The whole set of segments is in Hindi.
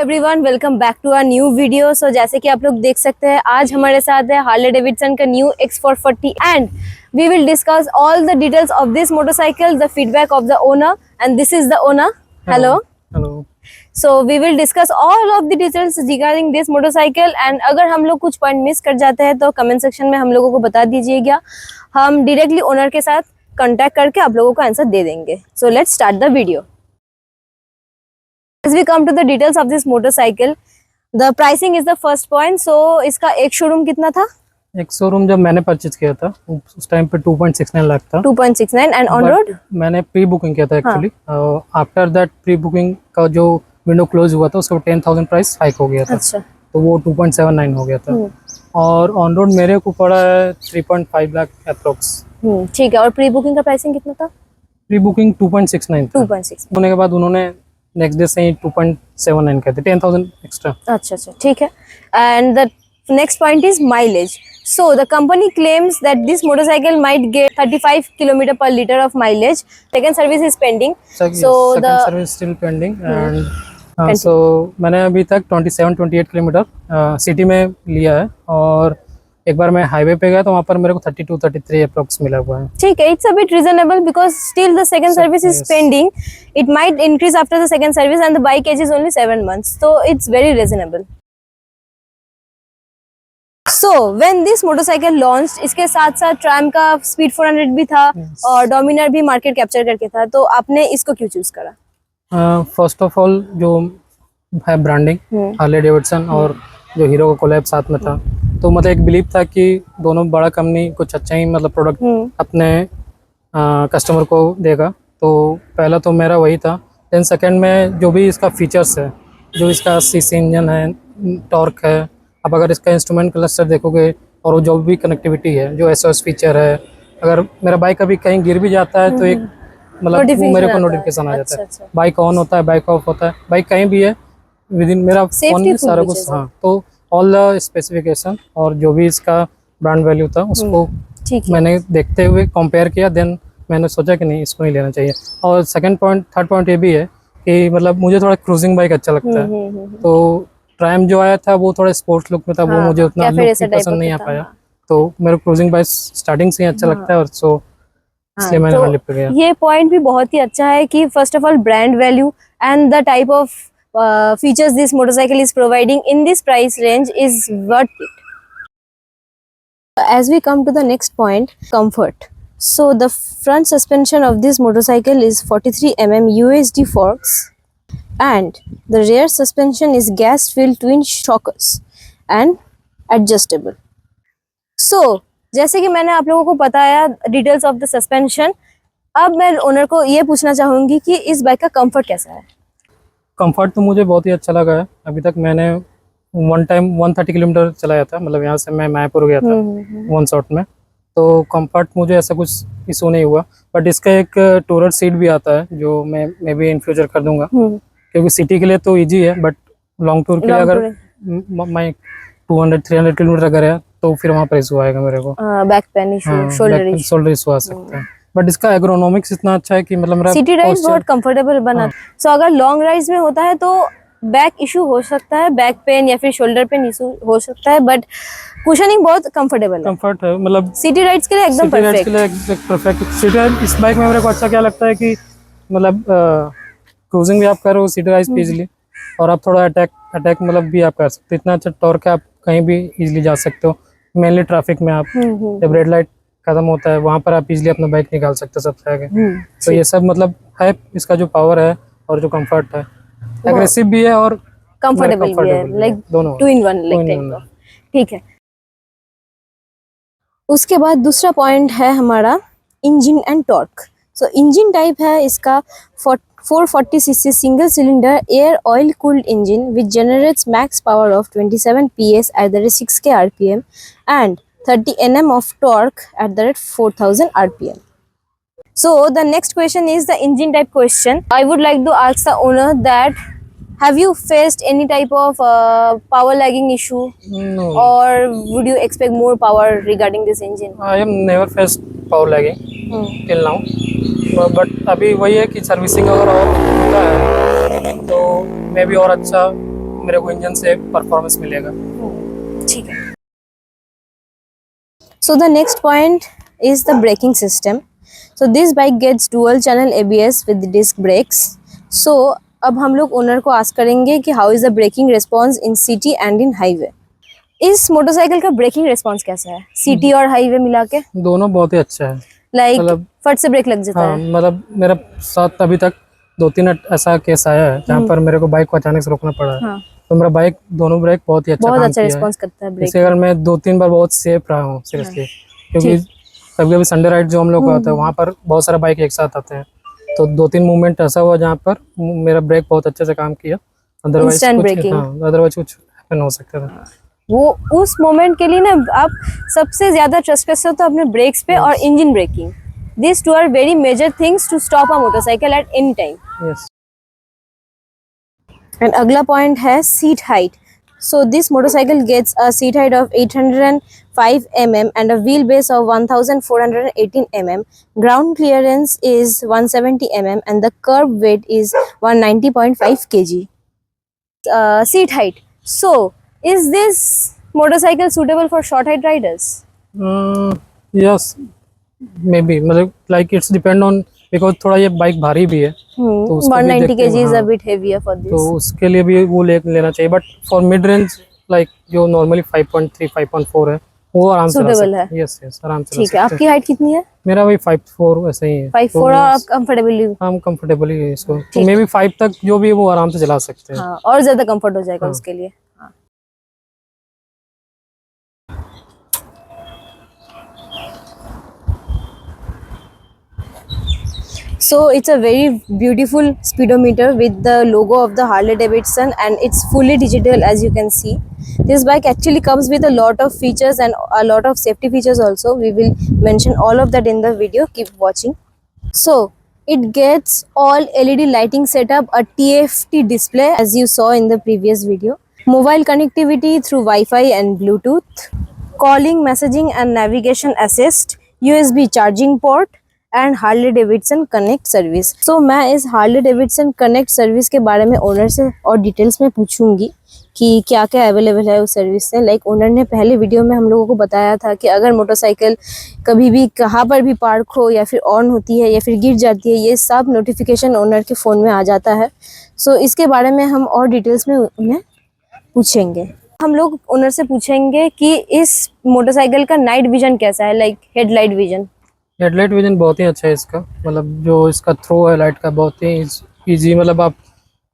Everyone, welcome back to our new video. So जैसे कि आप लोग देख सकते हैं, आज हमारे साथ है हार्ले डेविडसन का new X440 and we will discuss all the details of this motorcycle, the feedback of the owner and this is the owner. Hello hello. So we will discuss all of the details regarding this motorcycle and अगर हम लोग कुछ पॉइंट मिस कर जाते हैं तो कमेंट सेक्शन में हम लोगों को बता दीजिएगा। हम डायरेक्टली ओनर के साथ कॉन्टैक्ट करके आप लोगों को आंसर दे देंगे। So let's start the video. As we come to the details of this motorcycle, the pricing is the first point. So इसका एक शोरूम कितना था? एक शोरूम जब मैंने परचेज किया था उस टाइम पे 2.69 लाख था। 2.69 एंड ऑन रोड मैंने प्री बुकिंग किया था actually. After that pre booking का जो विंडो क्लोज हुआ था उसका 10,000 प्राइस हाइक हो गया था। अच्छा। तो वो 2.79 हो गया था और ऑन रोड मेरे को पड़ा है 3.5 लाख अप्रोक्स। ठीक है। और प्री बुकिंग का प्राइसिंग कितना था? प्री बुकिंग 2.69 था। 2.6 होने के बाद उन्होंने नेक्स्ट डे से ही 2.79 कहते 10,000 एक्स्ट्रा। अच्छा, ठीक है। And the next point is mileage. So the company claims that this motorcycle might get 35 km per liter of mileage. Second service is pending. So the service still pending and so मैंने अभी तक 27-28 किलोमीटर सिटी में लिया है और एक बार मैं हाईवे पे गया तो वहाँ पर मेरे को 32-33 अप्रोक्स मिला हुआ है। ठीक है, it's a bit reasonable because still the second service is pending. It might increase after the second service and the bike age is only 7 months, so it's very reasonable. So when this motorcycle launched, इसके साथ साथ ट्राम का स्पीड 400 भी था और डोमिनर भी मार्केट कैप्चर करके था, तो आपने इसको क्यों चूज करा? फर्स्ट ऑफ ऑल जो है ब्रांडिंग हार्ले डेविडसन और जो हीरो का कोलैब साथ में था, तो मतलब एक बिलीव था कि दोनों बड़ा कंपनी कुछ अच्छा ही मतलब प्रोडक्ट अपने कस्टमर को देगा। तो पहला तो मेरा वही था। देन सेकंड में जो भी इसका फीचर्स है, जो इसका सीसी इंजन है, टॉर्क है, अब अगर इसका इंस्ट्रूमेंट क्लस्टर देखोगे और जो भी कनेक्टिविटी है, जो एसओएस फीचर है, अगर मेरा बाइक अभी कहीं गिर भी जाता है तो एक मतलब मेरे को नोटिफिकेशन आ जाता है। बाइक ऑन होता है, बाइक ऑफ होता है, बाइक कहीं भी है विद इन मेरा फोन में सारा कुछ। हाँ, तो ऑल द स्पेसिफिकेशन और जो भी इसका ब्रांड वैल्यू था उसको मैंने देखते हुए कंपेयर किया। देन मैंने सोचा कि नहीं, इसको ही लेना चाहिए। और थर्ड पॉइंट ये भी है कि मतलब मुझे थोड़ा क्रूजिंग बाइक अच्छा लगता है। तो ट्रायम जो आया था वो थोड़ा स्पोर्ट्स लुक में था, वो मुझे उतना पसंद नहीं आ पाया। तो मेरे को क्रूजिंग बाइक स्टार्टिंग से ही अच्छा लगता है और सो इसलिए मैंने हार्ले पे गया। ये पॉइंट भी बहुत ही अच्छा है कि first of all brand value and the type of features this motorcycle is providing in this price range is worth it. As we come to the next point, comfort. So the front suspension of this motorcycle is 43 mm USD forks and the rear suspension is gas filled twin shockers and adjustable. So जैसे कि मैंने आप लोगों को बताया डिटेल्स ऑफ द सस्पेंशन, अब मैं ओनर को ये पूछना चाहूंगी कि इस बाइक का कंफर्ट कैसा है? कंफर्ट तो मुझे बहुत ही अच्छा लगा है। अभी तक मैंने 130 किलोमीटर चलाया था, मतलब यहाँ से मैं मायापुर गया था वन शॉट में। तो कंफर्ट मुझे ऐसा कुछ इशू नहीं हुआ। बट इसका एक टूरर सीट भी आता है जो मैं भी इन फ्यूचर कर दूंगा, क्योंकि सिटी के लिए तो इजी है बट लॉन्ग टूर के लिए अगर मैं 200-300 किलोमीटर अगर है तो फिर वहाँ पर इशू आएगा मेरे को। Back pain issue, shoulder issue आ सकता है। बट इसका एग्रोनॉमिक्स इतना अच्छा है कि मतलब मेरा सिटी राइड बहुत कंफर्टेबल बना। सो अगर लॉन्ग राइड्स में होता है तो बैक इशू हो सकता है, बैक पेन या फिर शोल्डर पेन इशू हो सकता है, बट कुशनिंग बहुत कंफर्टेबल है। कंफर्ट है, मतलब सिटी राइड्स के लिए एकदम परफेक्ट। सिटी राइड इस बाइक में मेरे को अच्छा क्या लगता है कि मतलब क्रूजिंग भी आप करो सिटी राइड पे इजीली, और आप थोड़ा अटैक मतलब भी आप कर सकते हो। इतना अच्छा टॉर्क है, आप कहीं भी इजीली जा सकते हो। मेनली ट्रैफिक में आप जब रेड लाइट खत्म होता है वहाँ पर आप इजीली अपना बाइक निकाल सकते हो सबसे आगे। तो ये सब मतलब है इसका जो पावर है और जो कंफर्ट है, एग्रेसिव भी है और कंफर्टेबल भी है, लाइक दोनों 2 in 1 लाइक। ठीक है। उसके बाद दूसरा पॉइंट है हमारा engine and torque. So engine type है इसका 440 cc single cylinder air oil cooled engine which generates max power of 27 PS at the rate 6K RPM and 30 Nm of torque at the rate 4000 RPM. So the next question is the engine type question. I would like to ask the owner that have you faced any type of power lagging issue? No. Or would you expect more power regarding this engine? I have never faced power lagging till now. But अभी वही है कि सर्विसिंग अगर और होता है तो मैं भी और अच्छा मेरे को इंजन से परफॉर्मेंस मिलेगा। ठीक है। So the next point is the braking system. So this bike gets dual channel ABS with disc brakes. So अब हम लोग ओनर को आस्क करेंगे कि how is the braking response in city and in highway. इस मोटरसाइकिल का ब्रेकिंग रिस्पॉन्स कैसा है सिटी और हाईवे मिला के? दोनों बहुत ही अच्छा है। लाइक मतलब फट से ब्रेक लग जाता हाँ, है। मतलब मेरा साथ अभी तक 2-3 ऐसा केस आया है जहाँ पर मेरे को बाइक को अचानक से रोकना पड़ा है। हाँ, तो मेरा बाइक दोनों ब्रेक बहुत ही अच्छा बहुत काम अच्छा किया है। रिस्पॉन्स करता है ब्रेक। इसके कारण मैं 2-3 बार बहुत सेफ रहा हूँ सीरियसली, क्योंकि कभी कभी संडे राइड जो हम लोग का होता है वहाँ पर बहुत सारे बाइक एक साथ आते हैं, तो 2-3 मूवमेंट ऐसा हुआ जहाँ पर मेरा ब्रेक बहुत अच्छे से काम किया। अदरवाइज Instant कुछ braking। हाँ, अदरवाइज कुछ हैपन हो सकता था। वो उस मोमेंट के लिए ना आप सबसे ज्यादा ट्रस्ट कर सकते हो तो अपने ब्रेक्स पे और engine braking. These two are very major things to stop a motorcycle at any time. Yes. And अगला पॉइंट है seat height. So this motorcycle gets a seat height of 805 mm and a wheelbase of 1418 mm. Ground clearance is 170 mm and the curb weight is 190.5 kg. Seat height. So is this motorcycle suitable for short height riders? Yes maybe, मतलब like it's depend on, because थोड़ा ये बाइक भारी भी है तो उसको भी 190 देखते kg हुए, is a हाँ, bit heavier for this. तो उसके लिए भी वो लेना चाहिए। But for mid range like जो नॉर्मली 5.3 5.4 है वो आराम से Suitable है। यस यस, आराम से ठीक है। आपकी हाइट कितनी है? मेरा वही 5'4" वैसे ही है। 5'4" और आप कंफर्टेबली? हम कंफर्टेबली है इसको, तो मे बी 5 तक जो भी है वो आराम से चला सकते हैं। हाँ, और ज्यादा कंफर्ट हो जाएगा हाँ। उसके लिए। हाँ। So it's a very beautiful speedometer with the logo of the Harley Davidson and it's fully digital, as you can see. This bike actually comes with a lot of features and a lot of safety features also. We will mention all of that in the video. Keep watching. So it gets all LED lighting setup, a TFT display as you saw in the previous video, mobile connectivity through Wi-Fi and Bluetooth, calling, messaging and navigation assist, USB charging port and Harley Davidson connect service. So मैं इस हार्ले डेविडसन कनेक्ट सर्विस के बारे में ओनर से और डिटेल्स में पूछूंगी कि क्या क्या अवेलेबल है उस सर्विस से। लाइक ओनर ने पहले वीडियो में हम लोगों को बताया था कि अगर मोटरसाइकिल कभी भी कहाँ पर भी पार्क हो या फिर ऑन होती है या फिर गिर जाती है, ये सब नोटिफिकेशन ओनर के फ़ोन में आ जाता है। सो इसके बारे में हम और डिटेल्स में उन्हें पूछेंगे। हम लोग ओनर से पूछेंगे कि इस मोटरसाइकिल का नाइट विजन कैसा है, like headlight vision. Headlight vision बहुत ही अच्छा है इसका, मतलब जो इसका थ्रो है लाइट का बहुत ही इजी, मतलब आप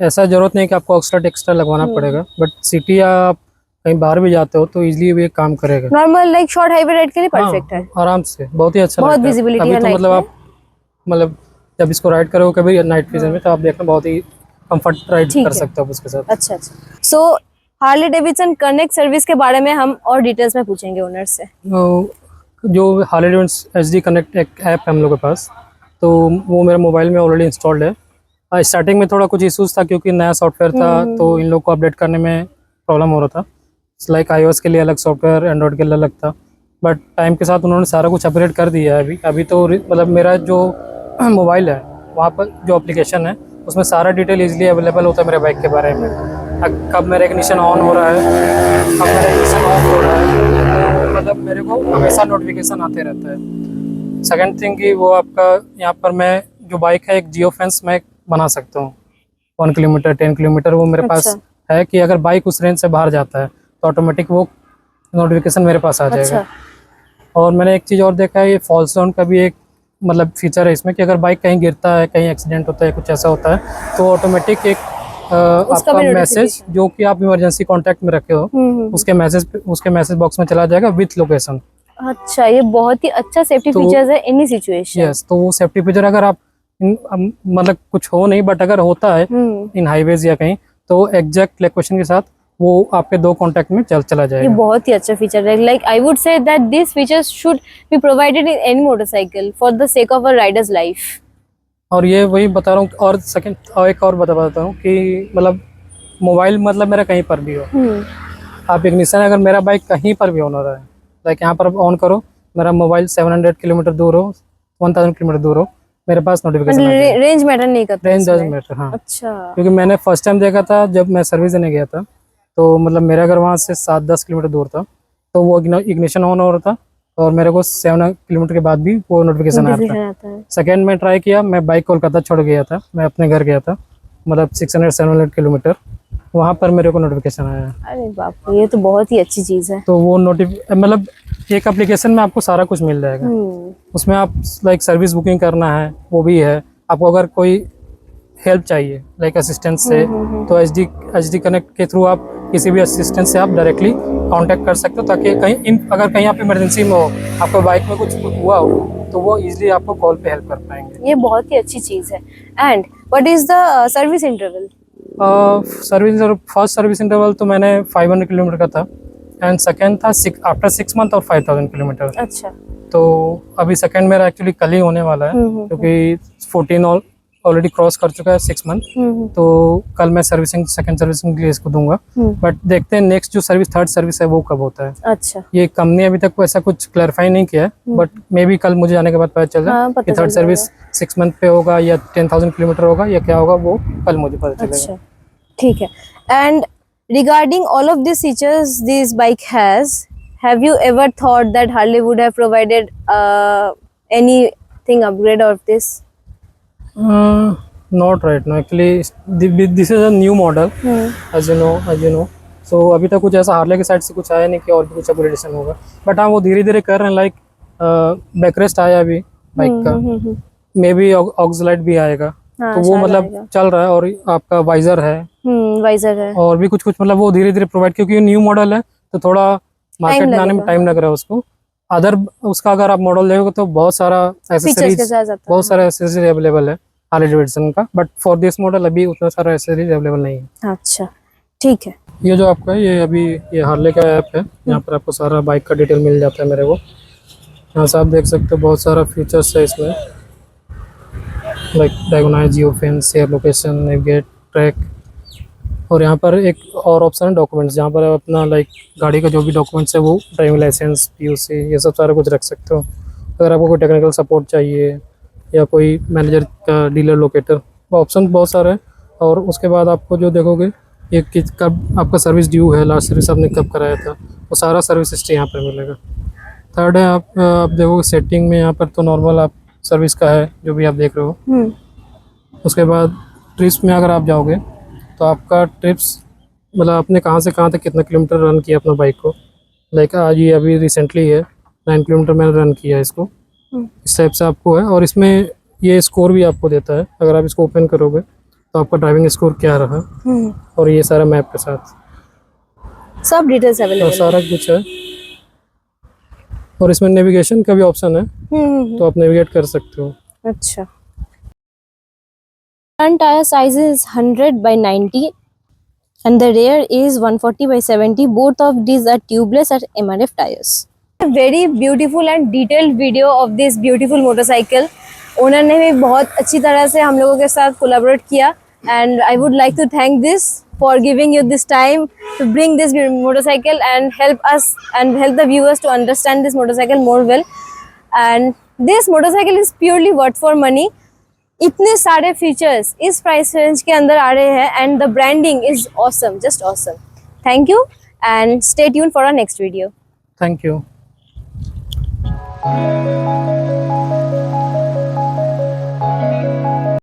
ऐसा जरूरत नहीं कि आपको एक्स्ट्रा लगवाना पड़ेगा, बट सिटी या आप कहीं बाहर भी जाते हो तो इजीली भी काम करेगा। Normal like short highway ride के लिए परफेक्ट है। आराम से बहुत ही अच्छा, बहुत लगता है। विजिबिलिटी अभी है तो नाइट मतलब में। आप मतलब जब इसको राइड करोगे कभी नाइट विजन में तो आप देखना बहुत ही कंफर्ट राइड कर सकते हो उसके साथ। अच्छा। सो हार्ले डेविडसन कनेक्ट सर्विस के बारे में हम और डिटेल्स में पूछेंगे ओनर से। जो हार्ले डेविडसन HD कनेक्ट एक ऐप है हम लोग के पास, तो वो मेरे मोबाइल में ऑलरेडी इंस्टॉल्ड है। स्टार्टिंग में थोड़ा कुछ इशूज़ था क्योंकि नया सॉफ्टवेयर था, तो इन लोग को अपडेट करने में प्रॉब्लम हो रहा था। लाइक iOS के लिए अलग सॉफ्टवेयर, एंड्रॉयड के लिए अलग था, बट टाइम के साथ उन्होंने सारा कुछ अपग्रेड कर दिया है। अभी तो मतलब मेरा जो मोबाइल है वहाँ पर जो एप्लीकेशन है उसमें सारा डिटेल ईजिली अवेलेबल होता है मेरे बाइक के बारे में। कब मेरा इग्निशन ऑन हो रहा है, कब मेरा इग्निशन ऑफ हो रहा है, मतलब मेरे को हमेशा नोटिफिकेशन आते रहता है। सेकंड थिंग कि वो आपका यहाँ पर मैं जो बाइक है एक जियो फेंस मैं बना सकता हूँ 1 किलोमीटर 10 किलोमीटर, वो मेरे पास है कि अगर बाइक उस रेंज से बाहर जाता है तो ऑटोमेटिक वो नोटिफिकेशन मेरे पास आ जाएगा। और मैंने एक चीज़ और देखा है, ये फॉल्स जोन का भी एक मतलब फीचर है इसमें कि अगर बाइक कहीं गिरता है, कहीं एक्सीडेंट होता है, कुछ ऐसा होता है तो ऑटोमेटिक एक आपका मैसेज जो कि आप इमरजेंसी कांटेक्ट में रखे हो उसके मैसेज बॉक्स में चला जाएगा विथ लोकेशन। अच्छा, ये बहुत ही अच्छा सेफ्टी फीचर्स है एनी सिचुएशन। यस, तो वो सेफ्टी फीचर अगर आप मतलब कुछ हो नहीं बट अगर होता है इन हाईवेज या कहीं, तो एग्जैक्ट लोकेशन के साथ वो आपके 2 कांटेक्ट में चला जाएगा। ये बहुत ही अच्छा फीचर है। Like I would say that this features should be provided in any motorcycle for the sake of a Riders life. और ये वही बता रहा हूँ। और सेकंड और एक और बताता हूँ कि मतलब मोबाइल मतलब मेरा कहीं पर भी हो, आप इग्निशन अगर मेरा बाइक कहीं पर भी ऑन हो रहा है, लाइक यहाँ पर ऑन करो, मेरा मोबाइल 700 किलोमीटर दूर हो, 1000 किलोमीटर दूर हो, मेरे पास नोटिफिकेशन रेंज मैटर नहीं करता? Range doesn't matter. हाँ, अच्छा, क्योंकि मैंने फर्स्ट टाइम देखा था जब मैं सर्विस देने गया था तो मतलब मेरा घर वहाँ से 7-10 किलोमीटर दूर था, तो वो इग्निशन ऑन हो रहा था और मेरे को 7 किलोमीटर के बाद भी वो नोटिफिकेशन आ रहा था। आता है। सेकेंड में ट्राई किया, मैं बाइक कोलकाता छोड़ गया था, मैं अपने घर गया था, मतलब 600-700 किलोमीटर, वहाँ पर मेरे को नोटिफिकेशन आया। अरे बाप रे, ये तो बहुत ही अच्छी चीज़ है। तो वो मतलब एक एप्लीकेशन में आपको सारा कुछ मिल जाएगा। उसमें आप लाइक सर्विस बुकिंग करना है वो भी है, आपको अगर कोई हेल्प चाहिए लाइक असिस्टेंस से, तो एच डी कनेक्ट के थ्रू आप किसी भी असिस्टेंट से आप डायरेक्टली कांटेक्ट कर सकते हो, ताकि अगर कहीं आप इमरजेंसी में हो, आपको बाइक में कुछ हुआ हो, तो वो इजीली आपको कॉल पे हेल्प कर पाएंगे। ये बहुत ही अच्छी चीज़ है। And what is the service interval? First service interval तो मैंने 500 किलोमीटर का था, एंड सेकेंड था आफ्टर 6 मंथ और 5000 किलोमीटर। अच्छा। तो अभी सेकेंड मेरा एक्चुअली कल ही होने वाला है, क्योंकि 14 ऑलरेडी क्रॉस कर चुका है 6 मंथ, तो कल मैं सेकंड सर्विसिंग के लिए इसको दूंगा। बट देखते हैं नेक्स्ट जो थर्ड सर्विस है वो कब होता है। अच्छा। ये कंपनी अभी तक ऐसा कुछ क्लैरिफाई नहीं किया है, बट मे बी कल मुझे जाने के बाद पता चल जाए कि थर्ड सर्विस 6 मंथ पे होगा या 10,000 किलोमीटर होगा या क्या होगा, वो कल मुझे पता चलेगा। अच्छा, ठीक है। And regarding all of these features this bike has, have you ever thought that Harley would have provided anything upgrade of this? Not right now actually, this is a new model, as you know, so अभी तक कुछ ऐसा हार्ले के साइड से कुछ आया नहीं कि और भी कुछ अपग्रेडेशन होगा, बट हाँ वो धीरे धीरे कर रहे हैं। लाइक बैकरेस्ट आया अभी बाइक का, मे बी ऑक्सलाइट भी आएगा। हाँ, तो वो मतलब चल रहा है, और आपका वाइजर है और भी कुछ मतलब वो धीरे धीरे प्रोवाइड, क्योंकि न्यू मॉडल है तो थोड़ा मार्केट में आने में टाइम लग रहा है उसको। उसका अगर आप मॉडल देखोगे तो बहुत सारा एसेसरीज अवेलेबल है हार्ले डेविडसन का, बट फॉर दिस मॉडल अभी उतना सारा एसेसरीज अवेलेबल नहीं है। अच्छा, ठीक है। ये जो आपका है ये हार्ले का ऐप है, यहाँ पर आपको सारा बाइक का डिटेल मिल जाता है मेरे को। यहाँ से आप देख सकते हो बहुत सारा फीचर्स है इसमें, like diagnose, geofence, share location, navigate, track, और यहाँ पर एक और ऑप्शन है डॉक्यूमेंट्स, जहाँ पर आप अपना लाइक गाड़ी का जो भी डॉक्यूमेंट्स है वो ड्राइविंग लाइसेंस, पीयूसी, ये सब सारा कुछ रख सकते हो। अगर आपको कोई टेक्निकल सपोर्ट चाहिए या कोई मैनेजर का डीलर लोकेटर, वो ऑप्शन बहुत सारे हैं। और उसके बाद आपको जो देखोगे ये कब आपका सर्विस ड्यू है, लास्ट सर्विस आपने कब कराया था, वो सारा सर्विस हिस्ट्री यहाँ पर मिलेगा। थर्ड है आप देखोगे सेटिंग में, यहाँ पर तो नॉर्मल आप सर्विस का है जो भी आप देख रहे हो। उसके बाद ट्रिप्स में अगर आप जाओगे तो आपका ट्रिप्स मतलब आपने कहाँ से कहाँ तक कितना किलोमीटर रन किया अपना बाइक को, लाइक आज ये अभी रिसेंटली है 9 किलोमीटर मैंने रन किया इसको, इस टाइप से आपको है। और इसमें ये स्कोर भी आपको देता है, अगर आप इसको ओपन करोगे तो आपका ड्राइविंग स्कोर क्या रहा, और ये सारा मैप के साथ सब डिटेल्स अवेलेबल है, सारा कुछ है। और इसमें नेविगेशन का भी ऑप्शन है, तो आप नेविगेट कर सकते हो। अच्छा। Front tire size is 100 by 90 and the rear is 140 by 70. Both of these are tubeless and MRF tires. A very beautiful and detailed video of this beautiful motorcycle. Owner ने भी बहुत अच्छी तरह से हम लोगों के साथ collaborate किया, and I would like to thank this for giving you this time to bring this motorcycle and help us and help the viewers to understand this motorcycle more well. And this motorcycle is purely worth for money. इतने सारे फीचर्स इस प्राइस रेंज के अंदर आ रहे हैं, and the branding is awesome, just awesome. Thank you and stay tune for our next video. Thank you.